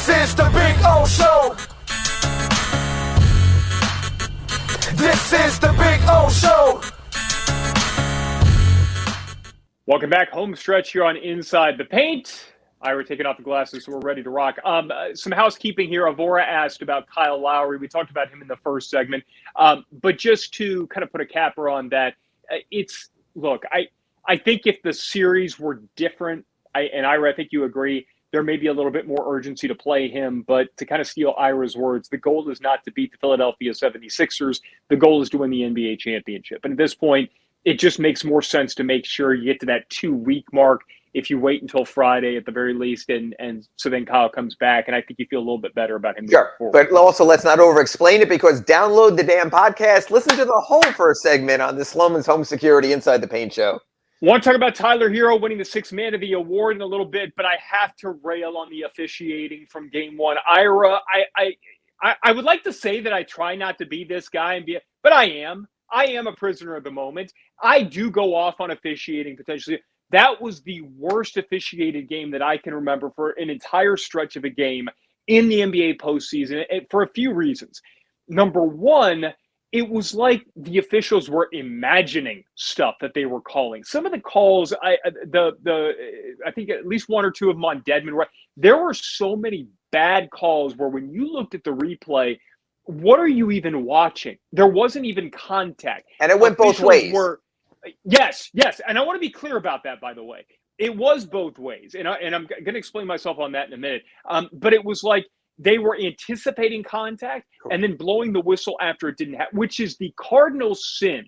This is the Big O Show. This is the Big O Show. Welcome back. Home stretch here on Inside the Paint. Ira taking off the glasses, so we're ready to rock. Some housekeeping here. Avora asked about Kyle Lowry. We talked about him in the first segment. But just to kind of put a capper on that, I think if the series were different, Ira, I think you agree, there may be a little bit more urgency to play him. But to kind of steal Ira's words, the goal is not to beat the Philadelphia 76ers. The goal is to win the NBA championship. And at this point, it just makes more sense to make sure you get to that 2-week mark if you wait until Friday at the very least. And so then Kyle comes back, and I think you feel a little bit better about him moving forward. But also let's not over-explain it, because download the damn podcast. Listen to the whole first segment on the Slomin's Home Security Inside the Paint show. Want to talk about Tyler Hero winning the Sixth Man of the Award in a little bit, but I have to rail on the officiating from Game 1. Ira, I would like to say that I try not to be this guy, but I am. I am a prisoner of the moment. I do go off on officiating potentially. That was the worst officiated game that I can remember for an entire stretch of a game in the NBA postseason, for a few reasons. Number one, it was like the officials were imagining stuff that they were calling. Some of the calls, I think at least one or two of them on Dedmon, there were so many bad calls where when you looked at the replay, what are you even watching? There wasn't even contact. And it went both ways. Yes. And I want to be clear about that, by the way. It was both ways. And I'm going to explain myself on that in a minute. But it was like they were anticipating contact and then blowing the whistle after it didn't happen, which is the cardinal sin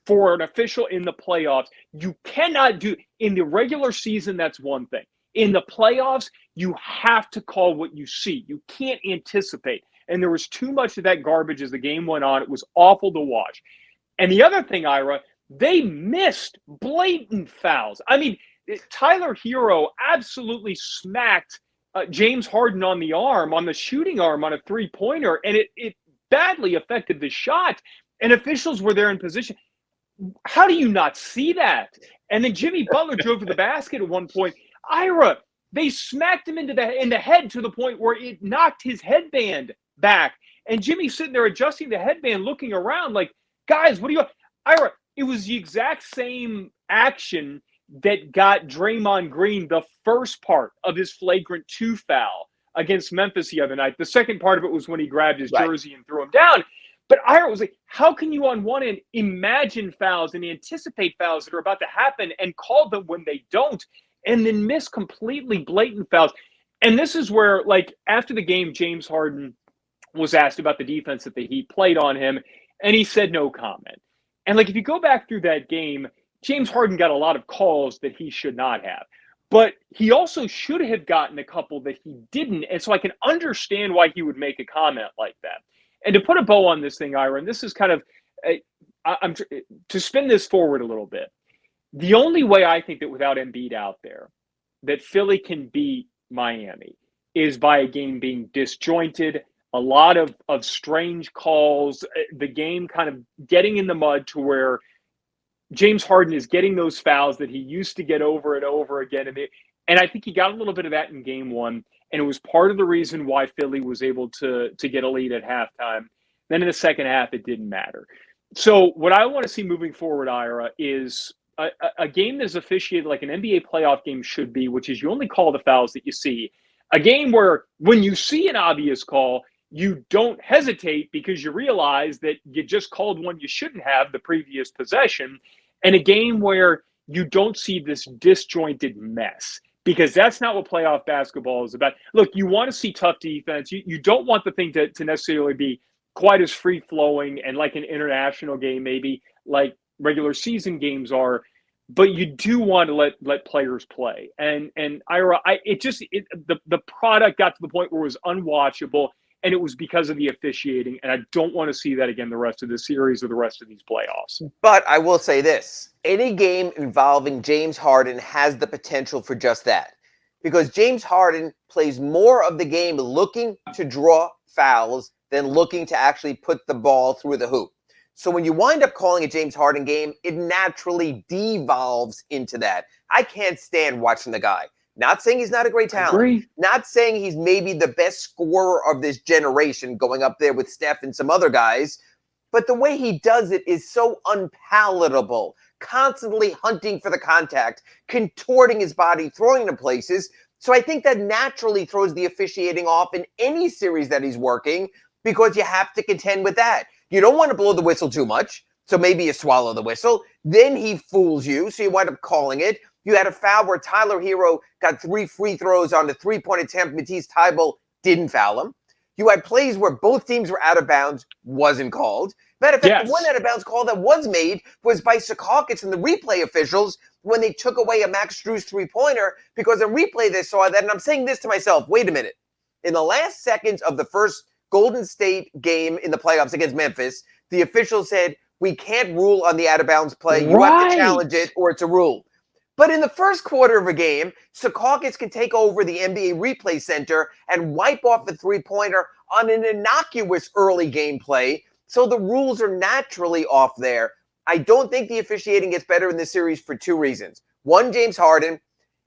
for an official in the playoffs. You cannot do in the regular season. That's one thing. In the playoffs, you have to call what you see. You can't anticipate. And there was too much of that garbage as the game went on. It was awful to watch. And the other thing, Ira, they missed blatant fouls. I mean, Tyler Hero absolutely smacked James Harden on the arm, on the shooting arm, on a three-pointer, and it badly affected the shot. And officials were there in position. How do you not see that? And then Jimmy Butler drove to the basket at one point. Ira, they smacked him in the head to the point where it knocked his headband back. And Jimmy's sitting there adjusting the headband, looking around like, guys, what do you – Ira, it was the exact same action that got Draymond Green the first part of his flagrant 2 foul against Memphis the other night. The second part of it was when he grabbed his jersey and threw him down. But Ira was like, how can you on one end imagine fouls and anticipate fouls that are about to happen and call them when they don't, and then miss completely blatant fouls? And this is where, like, after the game, James Harden was asked about the defense that the Heat played on him, and he said no comment. And, like, if you go back through that game, James Harden got a lot of calls that he should not have. But he also should have gotten a couple that he didn't. And so I can understand why he would make a comment like that. And to put a bow on this thing, Ira, and this is kind of to spin this forward a little bit. The only way I think that without Embiid out there, that Philly can beat Miami is by a game being disjointed, a lot of strange calls, the game kind of getting in the mud to where James Harden is getting those fouls that he used to get over and over again. And I think he got a little bit of that in Game 1. And it was part of the reason why Philly was able to get a lead at halftime. Then in the second half, it didn't matter. So what I want to see moving forward, Ira, is a game that is officiated like an NBA playoff game should be, which is you only call the fouls that you see. A game where when you see an obvious call, you don't hesitate because you realize that you just called one you shouldn't have the previous possession. And a game where you don't see this disjointed mess, because that's not what playoff basketball is about. Look, you want to see tough defense. You don't want the thing to necessarily be quite as free-flowing and like an international game, maybe like regular season games are, but you do want to let players play. And Ira, the product got to the point where it was unwatchable, and it was because of the officiating, and I don't want to see that again the rest of the series or the rest of these playoffs. But I will say this. Any game involving James Harden has the potential for just that, because James Harden plays more of the game looking to draw fouls than looking to actually put the ball through the hoop. So when you wind up calling a James Harden game, it naturally devolves into that. I can't stand watching the guy Not saying he's not a great I talent. agree. Not saying he's maybe the best scorer of this generation going up there with Steph and some other guys. But the way he does it is so unpalatable. Constantly hunting for the contact, contorting his body, throwing to places. So I think that naturally throws the officiating off in any series that he's working because you have to contend with that. You don't want to blow the whistle too much, so maybe you swallow the whistle. Then he fools you, so you wind up calling it. You had a foul where Tyler Hero got 3 free throws on the three-point attempt. Matisse Thybulle didn't foul him. You had plays where both teams were out of bounds, wasn't called. Matter of fact, the one out of bounds call that was made was by Secaucus and the replay officials when they took away a Max Strus three-pointer because in replay they saw that. And I'm saying this to myself, wait a minute. In the last seconds of the first Golden State game in the playoffs against Memphis, the officials said, we can't rule on the out-of-bounds play. You have to challenge it or it's a rule. But in the first quarter of a game, Secaucus can take over the NBA replay center and wipe off the three-pointer on an innocuous early game play. So the rules are naturally off there. I don't think the officiating gets better in this series for 2 reasons. 1, James Harden,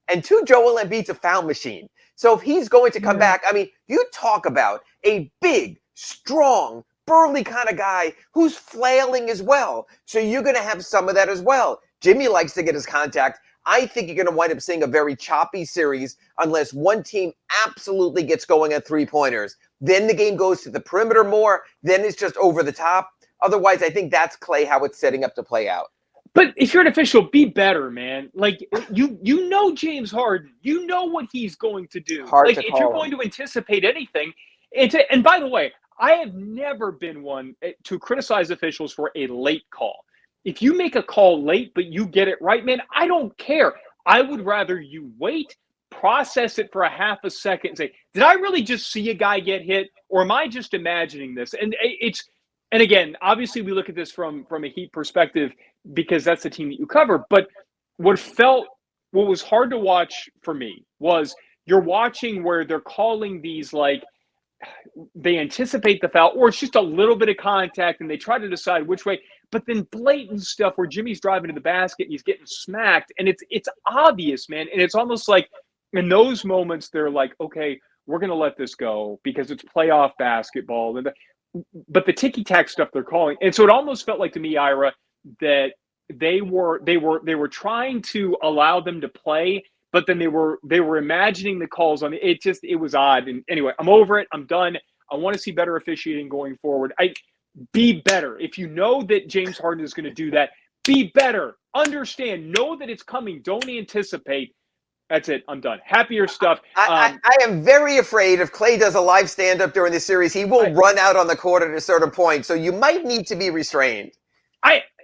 and 2, Joel Embiid's a foul machine. So if he's going to come back, I mean, you talk about a big, strong, burly kind of guy who's flailing as well. So you're going to have some of that as well. Jimmy likes to get his contact. I think you're going to wind up seeing a very choppy series unless one team absolutely gets going at three-pointers. Then the game goes to the perimeter more. Then it's just over the top. Otherwise, I think that's, Clay, how it's setting up to play out. But if you're an official, be better, man. Like, you know James Harden. You know what he's going to do. Hard like, to if call you're him. going to anticipate anything, and by the way, I have never been one to criticize officials for a late call. If you make a call late, but you get it right, man, I don't care. I would rather you wait, process it for a half a second, and say, did I really just see a guy get hit, or am I just imagining this? And again, obviously we look at this from a Heat perspective because that's the team that you cover. But what was hard to watch for me was you're watching where they're calling these like they anticipate the foul, or it's just a little bit of contact and they try to decide which way. But then blatant stuff where Jimmy's driving to the basket and he's getting smacked, and it's obvious, man. And it's almost like in those moments they're like, okay, we're gonna let this go because it's playoff basketball. But the ticky-tack stuff they're calling, and so it almost felt like to me, Ira, that they were trying to allow them to play, but then they were imagining the calls on it. It was odd. And anyway, I'm over it. I'm done. I want to see better officiating going forward. Be better. If you know that James Harden is going to do that, be better. Understand. Know that it's coming. Don't anticipate. That's it. I'm done. Happier stuff. I am very afraid if Clay does a live stand-up during this series, he will run out on the court at a certain point. So you might need to be restrained.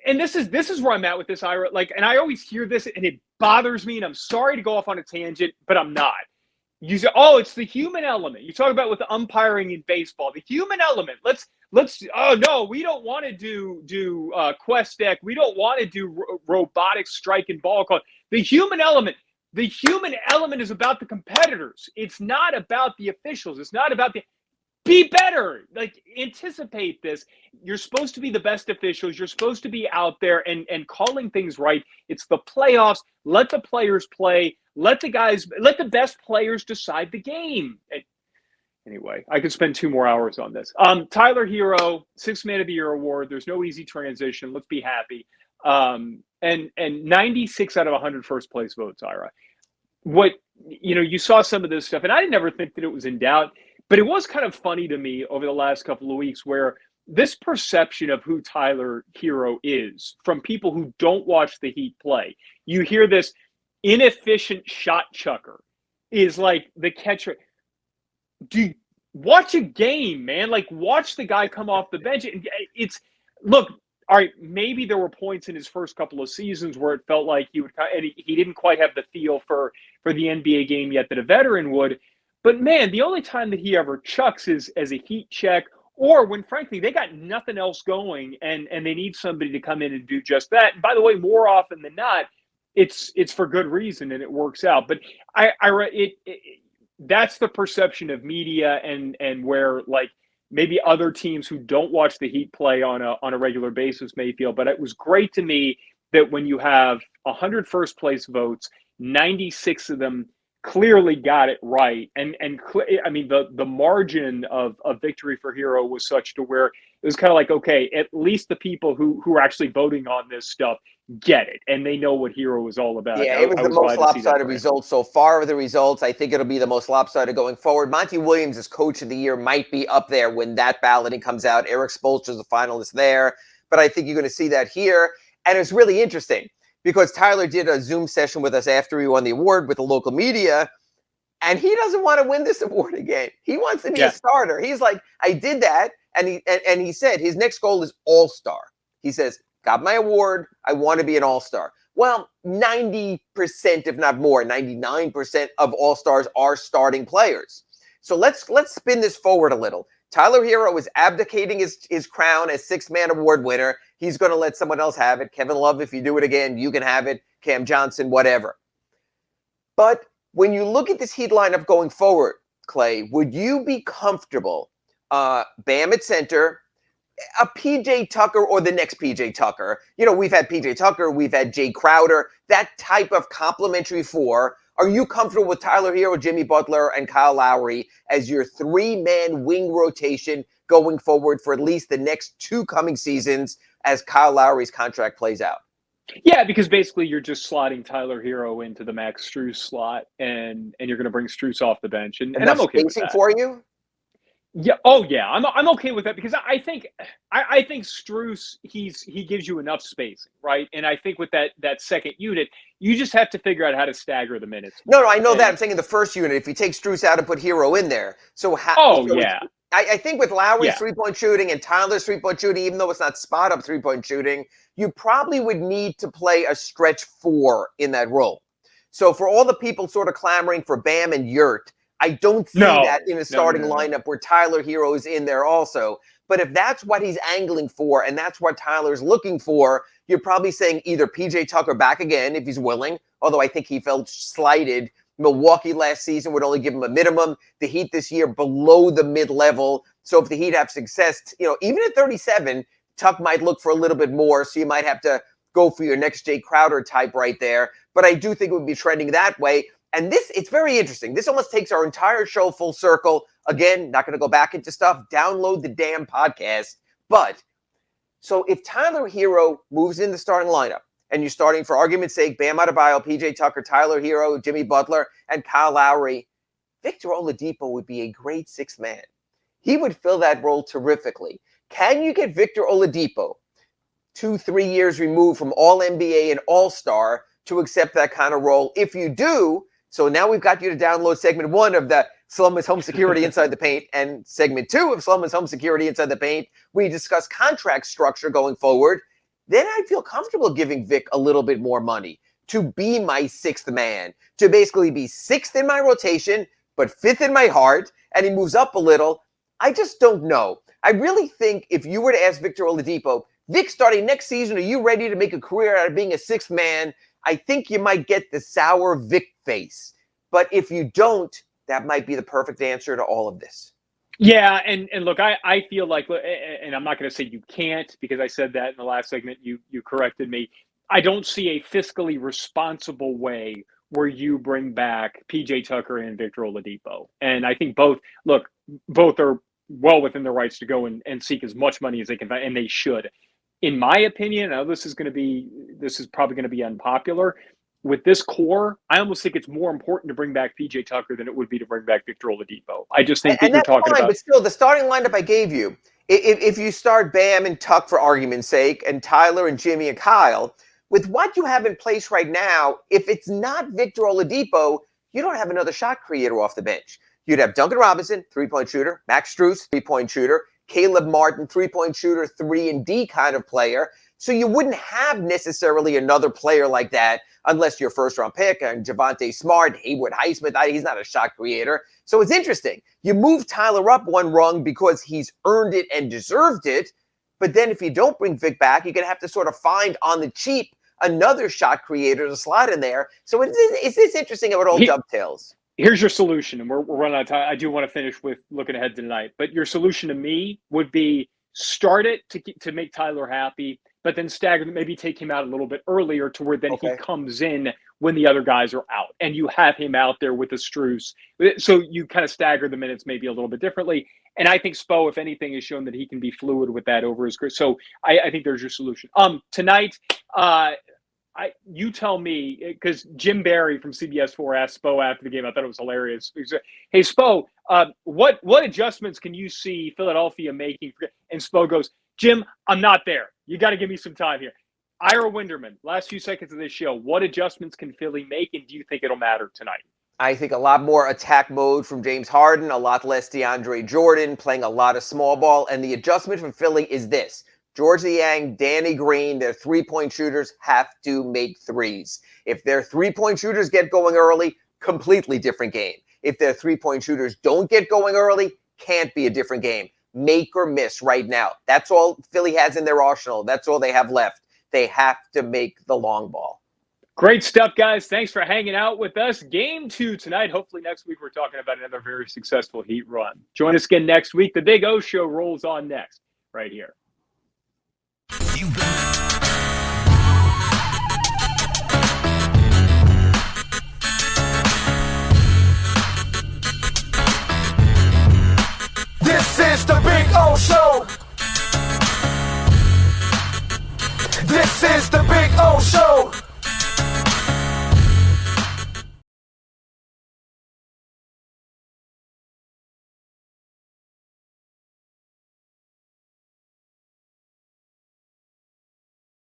And this is where I'm at with this, Ira. Like, and I always hear this, and it bothers me. And I'm sorry to go off on a tangent, but I'm not. You say, oh, it's the human element. You talk about with the umpiring in baseball, the human element. Let's. Oh no, we don't want to do quest deck. We don't want to do robotic strike and ball call. The human element. The human element is about the competitors. It's not about the officials. It's not about be better. Like, anticipate this. You're supposed to be the best officials. You're supposed to be out there and calling things right. It's the playoffs. Let the players play. Let the best players decide the game. Anyway, I could spend 2 more hours on this. Tyler Hero, 6th Man of the Year award. There's no easy transition. Let's be happy. And 96 out of 100 first place votes, Ira. You saw some of this stuff, and I didn't ever think that it was in doubt, but it was kind of funny to me over the last couple of weeks where this perception of who Tyler Hero is from people who don't watch the Heat play. You hear this inefficient shot chucker is like the catcher. Watch a game, man. Like, watch the guy come off the bench. Look, all right, maybe there were points in his first couple of seasons where it felt like he didn't quite have the feel for the NBA game yet that a veteran would. But, man, the only time that he ever chucks is as a heat check or when, frankly, they got nothing else going and they need somebody to come in and do just that. And, by the way, more often than not, it's for good reason and it works out. But that's the perception of media and where, like, maybe other teams who don't watch the Heat play on a regular basis may feel. But it was great to me that when you have 100 first place votes, 96 of them clearly got it right. I mean, the margin of victory for Hero was such to where it was kind of like, okay, at least the people who are actually voting on this stuff get it, and they know what Hero is all about. Yeah, it was I the was most glad to see that lopsided for him. result so far of the results. I think it'll be the most lopsided going forward. Monty Williams as Coach of the Year might be up there when that balloting comes out. Eric Spoelstra's a finalist there, but I think you're going to see that here. And it's really interesting because Tyler did a Zoom session with us after he won the award with the local media, and he doesn't want to win this award again. He wants to be a starter. He's like, I did that, and he said his next goal is All-Star. He says, got my award. I want to be an All-Star. Well, 90%, if not more, 99% of All-Stars are starting players. So let's spin this forward a little. Tyler Hero is abdicating his crown as sixth-man award winner. He's going to let someone else have it. Kevin Love, if you do it again, you can have it. Cam Johnson, whatever. But when you look at this Heat lineup going forward, Clay, would you be comfortable, Bam at center, a PJ Tucker or the next PJ Tucker? You know, we've had PJ Tucker, we've had Jay Crowder, that type of complementary four. Are you comfortable with Tyler Hero, Jimmy Butler, and Kyle Lowry as your three-man wing rotation going forward for at least the next two coming seasons as Kyle Lowry's contract plays out? Yeah, because basically you're just slotting Tyler Hero into the Max Strus slot, and you're going to bring Strus off the bench, and I'm okay with that. For you? Yeah. Oh, yeah. I'm okay with that because I think Strus he gives you enough spacing, right? And I think with that second unit, you just have to figure out how to stagger the minutes. No, I know that. I'm saying in the first unit, if you take Strus out and put Hero in there, so how? Oh, so yeah. I think with Lowry's three-point shooting and Tyler's three-point shooting, even though it's not spot-up three-point shooting, you probably would need to play a stretch four in that role. So for all the people sort of clamoring for Bam and Yurt, I don't see that in a starting lineup where Tyler Hero is in there also. But if that's what he's angling for and that's what Tyler's looking for, you're probably saying either PJ Tucker back again if he's willing, although I think he felt slighted. Milwaukee last season would only give him a minimum. The Heat this year below the mid-level. So if the Heat have success, you know, even at 37, Tuck might look for a little bit more. So you might have to go for your next Jay Crowder type right there. But I do think it would be trending that way. And it's very interesting. This almost takes our entire show full circle. Again, not going to go back into stuff. Download the damn podcast. But so if Tyler Hero moves in the starting lineup, and you're starting, for argument's sake, Bam Adebayo, PJ Tucker, Tyler Hero, Jimmy Butler, and Kyle Lowry, Victor Oladipo would be a great sixth man. He would fill that role terrifically. Can you get Victor Oladipo, 2-3 years removed from All-NBA and All-Star, to accept that kind of role? If you do, so now we've got you to download segment 1 of the Slomin's Home Security Inside the Paint and segment 2 of Slomin's Home Security Inside the Paint, we discuss contract structure going forward. Then I'd feel comfortable giving Vic a little bit more money to be my sixth man, to basically be sixth in my rotation, but fifth in my heart, and he moves up a little. I just don't know. I really think if you were to ask Victor Oladipo, Vic, starting next season, are you ready to make a career out of being a sixth man? I think you might get the sour Vic face. But if you don't, that might be the perfect answer to all of this. Yeah, and look, I feel like, and I'm not going to say you can't, because I said that in the last segment, you corrected me. I don't see a fiscally responsible way where you bring back PJ Tucker and Victor Oladipo. And I think both are well within their rights to go and seek as much money as they can, and they should. In my opinion, now this is probably going to be unpopular. With this core, I almost think it's more important to bring back PJ Tucker than it would be to bring back Victor Oladipo. I just think that you're talking about. But still, the starting lineup I gave you, if you start Bam and Tuck for argument's sake, and Tyler and Jimmy and Kyle, with what you have in place right now, if it's not Victor Oladipo, you don't have another shot creator off the bench. You'd have Duncan Robinson, three-point shooter, Max Strus, three-point shooter, Caleb Martin, three-point shooter, 3-and-D kind of player. So you wouldn't have necessarily another player like that unless you're first-round pick and Javonte Smart, Haywood Highsmith. He's not a shot creator. So it's interesting. You move Tyler up one rung because he's earned it and deserved it. But then if you don't bring Vic back, you're going to have to sort of find on the cheap another shot creator to slot in there. So it's interesting how it all dovetails. Here's your solution, and we're running out of time. I do want to finish with looking ahead tonight. But your solution to me would be start it to make Tyler happy. but then stagger, maybe take him out a little bit earlier to where then he Okay. comes in when the other guys are out, and you have him out there with the Struce. So you kind of stagger the minutes maybe a little bit differently. And I think Spo, if anything, has shown that he can be fluid with that over his career. So I think there's your solution. Tonight, you tell me, because Jim Barry from CBS4 asked Spo after the game. I thought it was hilarious. He said, "Hey Spo, what adjustments can you see Philadelphia making?" And Spo goes, "Jim, I'm not there. You got to give me some time here." Ira Winderman, last few seconds of this show, what adjustments can Philly make, and do you think it'll matter tonight? I think a lot more attack mode from James Harden, a lot less DeAndre Jordan, playing a lot of small ball. And the adjustment from Philly is this. George Niang, Danny Green, their three-point shooters have to make threes. If their three-point shooters get going early, completely different game. If their three-point shooters don't get going early, can't be a different game. Make or miss right now. That's all Philly has in their arsenal. That's all they have left. They have to make the long ball. Great stuff, guys. Thanks for hanging out with us. Game 2 tonight. Hopefully next week we're talking about another very successful Heat run. Join us again next week. The Big O Show rolls on next right here. You've been